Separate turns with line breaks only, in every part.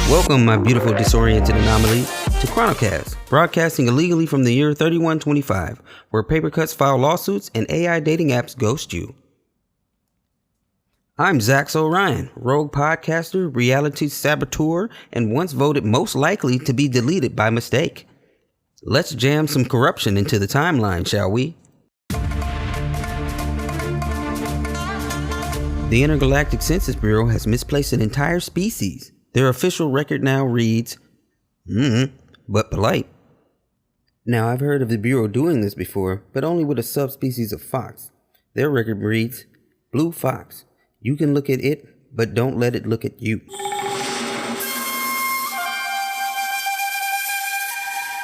Welcome, my beautiful disoriented anomaly, to Chronocast, broadcasting illegally from the year 3125, where paper cuts file lawsuits and AI dating apps ghost you. I'm Zaxx Orion, rogue podcaster, reality saboteur, and once voted most likely to be deleted by mistake. Let's jam some corruption into the timeline, shall we? The Intergalactic Census Bureau has misplaced an entire species. Their official record now reads, but polite. Now, I've heard of the Bureau doing this before, but only with a subspecies of fox. Their record reads, blue fox. You can look at it, but don't let it look at you.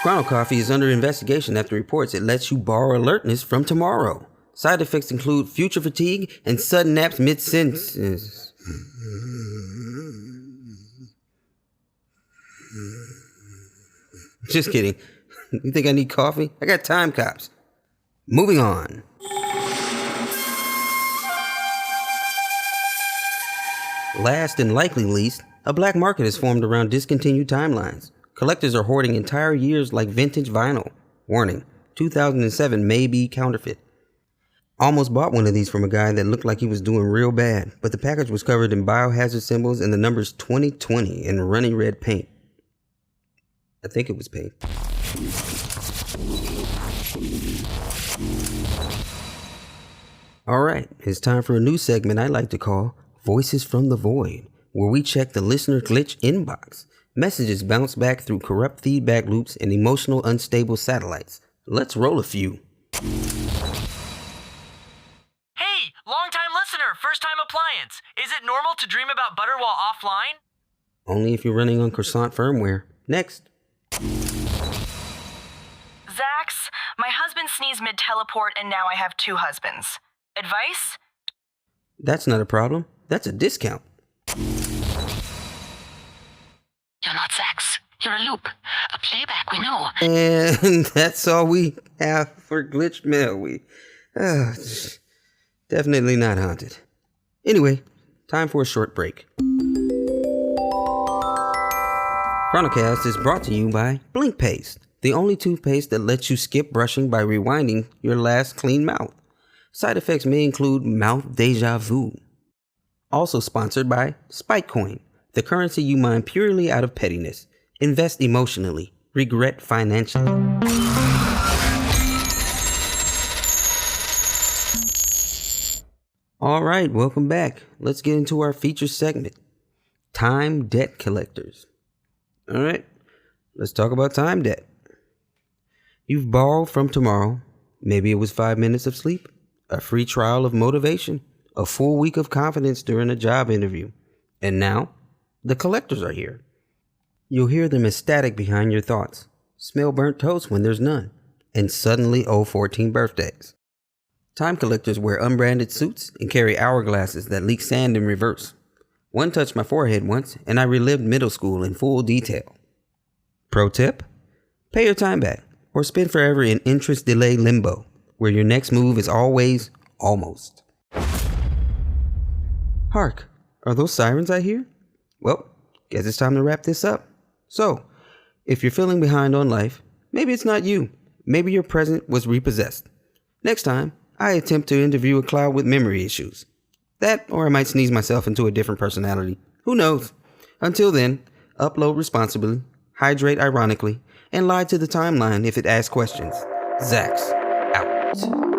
Chrono Coffee is under investigation after reports it lets you borrow alertness from tomorrow. Side effects include future fatigue and sudden naps mid-sentence. Just kidding. You think I need coffee? I got time cops. Moving on. Last and likely least, a black market has formed around discontinued timelines. Collectors are hoarding entire years like vintage vinyl. Warning, 2007 may be counterfeit. Almost bought one of these from a guy that looked like he was doing real bad, but the package was covered in biohazard symbols and the numbers 2020 in runny red paint. I think it was paint. Alright, it's time for a new segment I like to call Voices from the Void, where we check the listener glitch inbox. Messages bounce back through corrupt feedback loops and emotional unstable satellites. Let's roll a few.
Hey, long-time listener, first-time appliance. Is it normal to dream about butter while offline?
Only if you're running on croissant firmware. Next.
Zaxx, my husband sneezed mid-teleport and now I have two husbands. Advice?
That's not a problem. That's a discount.
You're not Zaxx. You're a loop. A playback, we know.
And that's all we have for glitched mail. Definitely not haunted. Anyway, time for a short break. Chronocast is brought to you by Blink Paste, the only toothpaste that lets you skip brushing by rewinding your last clean mouth. Side effects may include mouth deja vu. Also sponsored by Spikecoin, the currency you mine purely out of pettiness. Invest emotionally, regret financially. All right, welcome back. Let's get into our feature segment, Time Debt Collectors. All right, let's talk about time debt. You've borrowed from tomorrow. Maybe it was 5 minutes of sleep, a free trial of motivation, a full week of confidence during a job interview. And now, the collectors are here. You'll hear them ecstatic behind your thoughts, smell burnt toast when there's none, and suddenly owe 14 birthdays. Time collectors wear unbranded suits and carry hourglasses that leak sand in reverse. One touched my forehead once, and I relived middle school in full detail. Pro tip? Pay your time back, or spend forever in interest delay limbo, where your next move is always almost. Hark, are those sirens I hear? Well, guess it's time to wrap this up. So, if you're feeling behind on life, maybe it's not you. Maybe your present was repossessed. Next time, I attempt to interview a cloud with memory issues. That, or I might sneeze myself into a different personality. Who knows? Until then, upload responsibly, hydrate ironically, and lie to the timeline if it asks questions. Zaxx, out.